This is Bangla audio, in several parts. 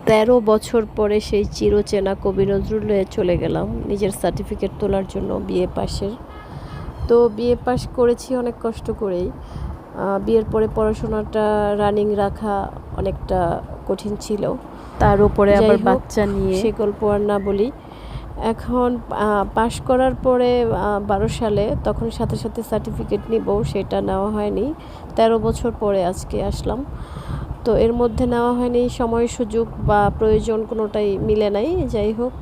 13 বছর পরে সেই চিরচেনা কবি নজরুলে চলে গেলাম নিজের সার্টিফিকেট তোলার জন্য বিএ পাশের। তো বিএ পাস করেছি অনেক কষ্ট করেই। বিয়ের পরে পড়াশোনাটা রানিং রাখা অনেকটা কঠিন ছিল, তার উপরে আবার বাচ্চা নিয়ে সে গল্প আর না বলি। এখন পাশ করার পরে 12 সালে তখন সাথে সাথে সার্টিফিকেট নিব, সেটা নেওয়া হয়নি। 13 বছর পরে আজকে আসলাম। তো এর মধ্যে নেওয়া হয়নি, সময় সুযোগ বা প্রয়োজন কোনোটাই মিলে নাই। যাই হোক,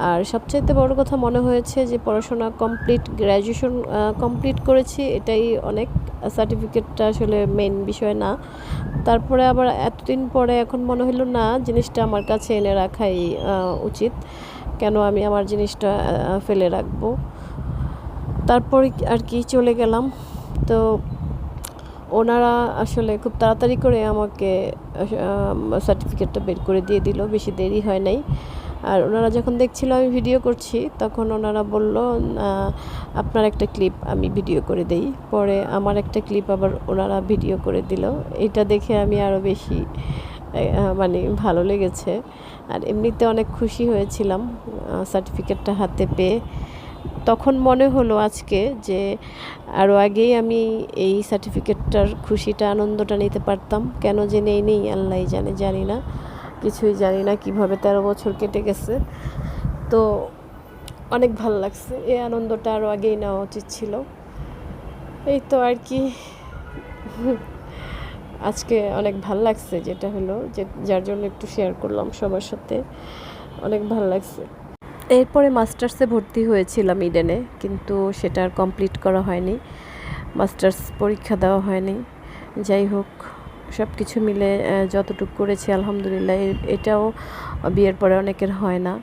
আর সবচাইতে বড় কথা মনে হয়েছে যে পড়াশোনা কমপ্লিট, গ্র্যাজুয়েশন কমপ্লিট করেছি, এটাই অনেক। সার্টিফিকেটটা আসলে মেইন বিষয় না। তারপরে আবার এতদিন পরে এখন মনে হলো না, জিনিসটা আমার কাছে এনে রাখাই উচিত। কেন আমি আমার জিনিসটা ফেলে রাখবো। তারপরে আর কি চলে গেলাম। তো ওনারা আসলে খুব তাড়াতাড়ি করে আমাকে সার্টিফিকেটটা বের করে দিয়ে দিল, বেশি দেরি হয় নাই। আর ওনারা যখন দেখছিল আমি ভিডিও করছি, তখন ওনারা বলল আপনার একটা ক্লিপ আমি ভিডিও করে দেই। পরে আমার একটা ক্লিপ আবার ওনারা ভিডিও করে দিল। এটা দেখে আমি আরও বেশি মানে ভালো লেগেছে। আর এমনিতে অনেক খুশি হয়েছিলাম সার্টিফিকেটটা হাতে পেয়ে। তখন মনে হলো আজকে যে আরও আগেই আমি এই সার্টিফিকেটটার খুশিটা, আনন্দটা নিতে পারতাম। কেন যে নেই আল্লাহই জানে, জানি না, কিছুই জানি না কীভাবে 13 বছর কেটে গেছে। তো অনেক ভালো লাগছে, এই আনন্দটা আরও আগেই নেওয়া উচিত ছিল। এই তো আর কি, আজকে অনেক ভাল লাগছে, যেটা হলো যে যার জন্য একটু শেয়ার করলাম সবার সাথে। অনেক ভালো লাগছে। এরপরে মাস্টার্সে ভর্তি হয়েছিলাম ইডেনে, কিন্তু সেটা আর কমপ্লিট করা হয়নি, মাস্টার্স পরীক্ষা দেওয়া হয়নি। যাই হোক, সব কিছু মিলে যতটুকু করেছি আলহামদুলিল্লাহ। এটাও বিয়ের পরে অনেকের হয় না।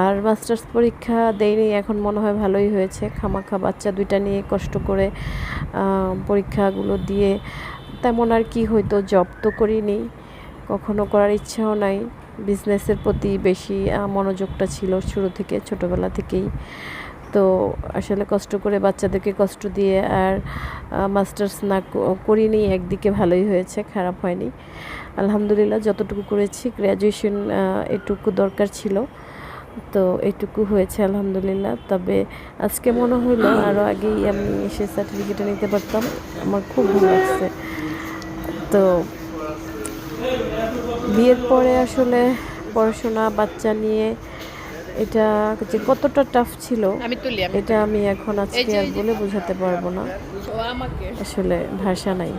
আর মাস্টার্স পরীক্ষা দেয়নি, এখন মনে হয় ভালোই হয়েছে। খামাখা বাচ্চা দুইটা নিয়ে কষ্ট করে পরীক্ষাগুলো দিয়ে তেমন আর কি হয়তো জব তো করিনি, কখনো করার ইচ্ছাও নাই। বিজনেসের প্রতি বেশি মনোযোগটা ছিল শুরু থেকে, ছোটোবেলা থেকেই। তো আসলে কষ্ট করে বাচ্চাদেরকে কষ্ট দিয়ে আর মাস্টার্স না করিনি, একদিকে ভালোই হয়েছে, খারাপ হয়নি আলহামদুলিল্লাহ। যতটুকু করেছি, গ্র্যাজুয়েশন এটুকু দরকার ছিল, তো এটুকু হয়েছে আলহামদুলিল্লাহ। তবে আজকে মনে হলো আরও আগেই আমি সে সার্টিফিকেটটা নিতে পারতাম, আমার খুব ভালো লাগছে। তো বিয়ের পরে আসলে পড়াশোনা, বাচ্চা নিয়ে এটা যে কতটা টাফ ছিল, এটা আমি এখন আজকে আর বলে বোঝাতে পারবো না, আসলে ভাষা নাই।